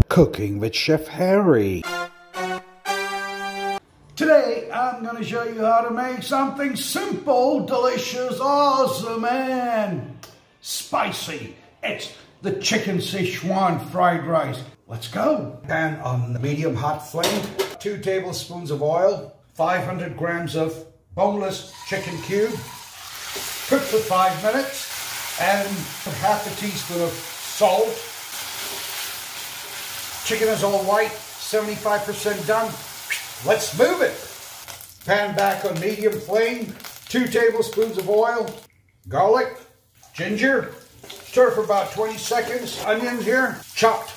Cooking with Chef Harry. Today I'm going to show you how to make something simple, delicious, awesome, and spicy. It's the chicken Szechuan fried rice. Let's go. Pan on the medium hot flame, 2 tablespoons of oil, 500 grams of boneless chicken cube. Cook for 5 minutes, and half a teaspoon of salt. Chicken is all white, 75% done. Let's move it. Pan back on medium flame, 2 tablespoons of oil, garlic, ginger. Stir for about 20 seconds. Onions here, chopped.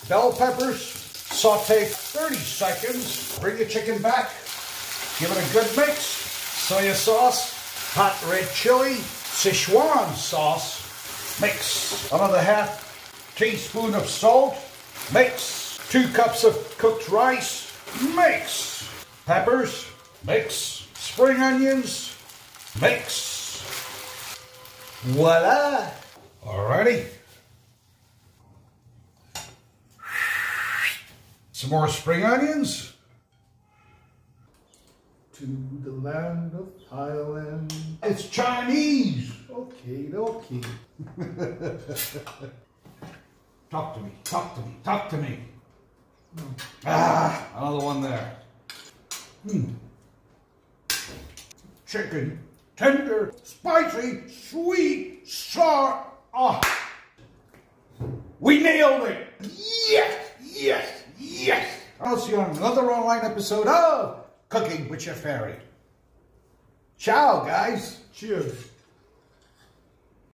Bell peppers, saute 30 seconds. Bring the chicken back. Give it a good mix. Soya sauce, hot red chili, Szechuan sauce. Mix. Another half teaspoon of salt. Mix. 2 cups of cooked rice. Mix. Peppers. Mix. Spring onions. Mix. Voila. Alrighty. Some more spring onions. To the land of Thailand. It's Chinese. Okay, okay. Talk to me, talk to me, talk to me. Ah, another one there. Chicken, tender, spicy, sweet, sour. Ah, we nailed it. Yes, yes, yes. I'll see you on another online episode of Cooking with Chef Harry. Ciao, guys. Cheers.